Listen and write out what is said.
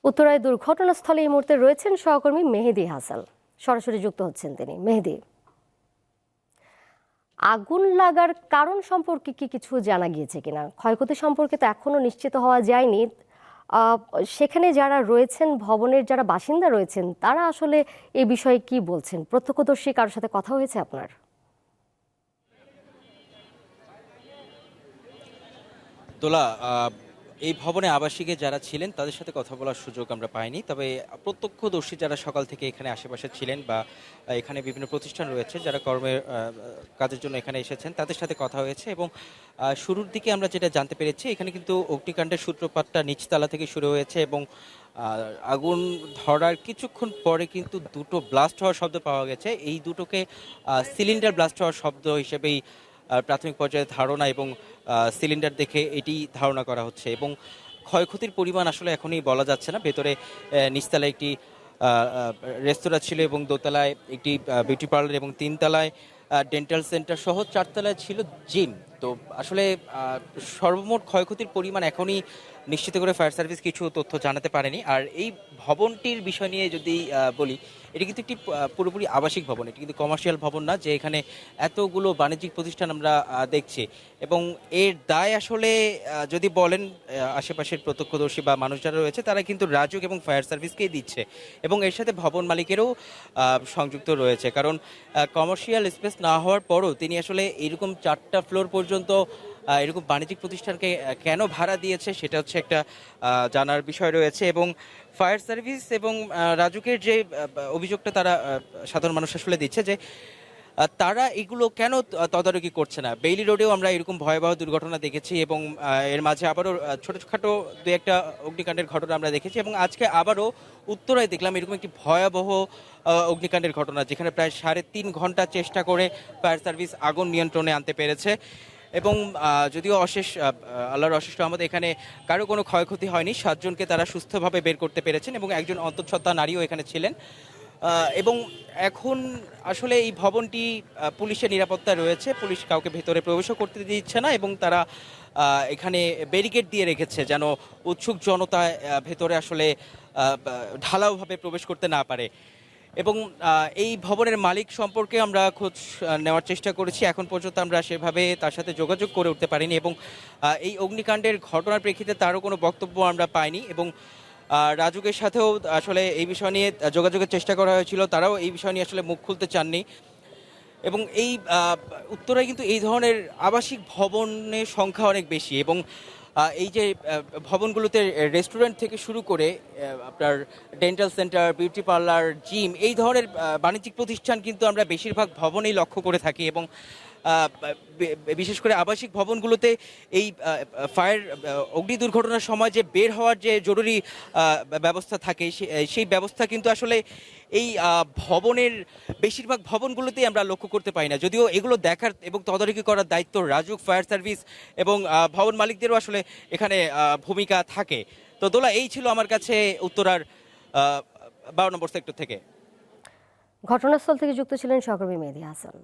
উত্তরায় দুর্ঘটনাস্থলে এই মুহূর্তে রয়েছেন সহকর্মী মেহেদী হাসান। সরাসরি যুক্ত হচ্ছেন তিনি। মেহেদী, আগুন লাগার কারণ সম্পর্কে কি কিছু জানা গিয়েছে কিনা? ক্ষয়ক্ষতি সম্পর্কে তো এখনো নিশ্চিত হওয়া যায়নি। আহ, সেখানে যারা রয়েছেন, ভবনের যারা বাসিন্দা রয়েছেন, তারা আসলে এই বিষয়ে কি বলছেন? প্রত্যক্ষদর্শী কারোর সাথে কথা হয়েছে আপনার? দোলা, এই ভবনে আবাসিকে যারা ছিলেন তাদের সাথে কথা বলার সুযোগ আমরা পাইনি। তবে প্রত্যক্ষদর্শী যারা সকাল থেকে এখানে আশেপাশে ছিলেন বা এখানে বিভিন্ন প্রতিষ্ঠান রয়েছে যারা কর্মের কাজের জন্য এখানে এসেছেন, তাদের সাথে কথা হয়েছে। এবং শুরুর দিকে আমরা যেটা জানতে পেরেছি, এখানে কিন্তু অগ্নিকাণ্ডের সূত্রপাতটা নিচতলা থেকে শুরু হয়েছে এবং আগুন ধরার কিছুক্ষণ পরে কিন্তু দুটো ব্লাস্ট হওয়ার শব্দ পাওয়া গেছে। এই দুটোকে সিলিন্ডার ব্লাস্ট হওয়ার শব্দ হিসেবেই প্রাথমিক পর্যায়ে ধারণা, এবং সিলিন্ডার দেখে এটি ধারণা করা হচ্ছে। এবং ক্ষয়ক্ষতির পরিমাণ আসলে এখনই বলা যাচ্ছে না। ভেতরে নিচতলায় একটি রেস্তোরাঁ ছিল, এবং দোতলায় একটি বিউটি পার্লার, এবং তিনতলায় ডেন্টাল সেন্টার সহ চারতলায় ছিল জিম। তো আসলে সর্বমোট ক্ষয়ক্ষতির পরিমাণ এখনই নিশ্চিত করে ফায়ার সার্ভিস কিছু তথ্য জানাতে পারেনি। আর এই ভবনটির বিষয় নিয়ে যদি বলি, এটি কিন্তু একটি পুরোপুরি আবাসিক ভবন, এটি কিন্তু কমার্শিয়াল ভবন না যে এখানে এতগুলো বাণিজ্যিক প্রতিষ্ঠান আমরা দেখছি। এবং এর দায় আসলে যদি বলেন, আশেপাশের প্রত্যক্ষদর্শী বা মানুষ যারা রয়েছে তারা কিন্তু রাজুক এবং ফায়ার সার্ভিসকেই দিচ্ছে, এবং এর সাথে ভবন মালিকেরও সংযুক্ত রয়েছে। কারণ কমার্শিয়াল স্পেস না হওয়ার পরও তিনি আসলে এরকম 4টা ফ্লোর পর্যন্ত এরকম বাণিজ্যিক প্রতিষ্ঠানকে কেন ভাড়া দিয়েছে, সেটা হচ্ছে একটা জানার বিষয় রয়েছে। এবং ফায়ার সার্ভিস এবং রাজুকের যে অভিযোগটা তারা সাধারণ মানুষ আসলে দিচ্ছে যে তারা এগুলো কেন তদারকি করছে না। বেইলি রোডেও আমরা এরকম ভয়াবহ দুর্ঘটনা দেখেছি, এবং এর মাঝে আবারও ছোটোখাটো দু একটা অগ্নিকাণ্ডের ঘটনা আমরা দেখেছি। এবং আজকে আবারও উত্তরায় দেখলাম এরকম একটি ভয়াবহ অগ্নিকাণ্ডের ঘটনা, যেখানে প্রায় 3.5 ঘন্টা চেষ্টা করে ফায়ার সার্ভিস আগুন নিয়ন্ত্রণে আনতে পেরেছে। এবং যদিও আল্লাহর অশেষ রহমতে এখানে কারো কোনো ক্ষয়ক্ষতি হয়নি। 7জনকে তারা সুস্থভাবে বের করতে পেরেছেন, এবং একজন অন্তঃসত্ত্বা নারীও এখানে ছিলেন। এবং এখন আসলে এই ভবনটি পুলিশের নিরাপত্তায় রয়েছে। পুলিশ কাউকে ভেতরে প্রবেশও করতে দিচ্ছে না, এবং তারা এখানে ব্যারিকেড দিয়ে রেখেছে যেন উৎসুক জনতা ভেতরে আসলে ঢালাওভাবে প্রবেশ করতে না পারে। এবং এই ভবনের মালিক সম্পর্কে আমরা খোঁজ নেওয়ার চেষ্টা করেছি। এখন পর্যন্ত আমরা সেভাবে তার সাথে যোগাযোগ করে উঠতে পারিনি, এবং এই অগ্নিকাণ্ডের ঘটনার প্রেক্ষিতে তারও কোনো বক্তব্য আমরা পাইনি। এবং রাজুকের সাথেও আসলে এই বিষয় নিয়ে যোগাযোগের চেষ্টা করা হয়েছিল, তারাও এই বিষয় নিয়ে আসলে মুখ খুলতে চাননি। এবং এই উত্তরায় কিন্তু এই ধরনের আবাসিক ভবনের সংখ্যা অনেক বেশি। এবং এই যে ভবনগুলোতে রেস্টুরেন্ট থেকে শুরু করে আপনার dental centre, beauty parlour, gym, এই ধরনের বাণিজ্যিক প্রতিষ্ঠান কিন্তু আমরা বেশিরভাগ ভবনেই লক্ষ্য করে থাকি। এবং বিশেষ করে আবাসিক ভবনগুলোতে এই ফায়ার অগ্নি দুর্ঘটনার সময় যে বের হওয়ার যে জরুরি ব্যবস্থা থাকে, সেই ব্যবস্থা কিন্তু আসলে এই ভবনের বেশিরভাগ ভবনগুলোতেই আমরা লক্ষ্য করতে পাই না। যদিও এগুলো দেখার এবং তদারকি করার দায়িত্ব রাজুক, ফায়ার সার্ভিস এবং ভবন মালিকদেরও আসলে এখানে ভূমিকা থাকে। তো দোলা, এই ছিল আমার কাছে উত্তরার 12 নম্বর সেক্টর থেকে। ঘটনাস্থল থেকে যুক্ত ছিলেন সহকর্মী মেহেদী হাসান।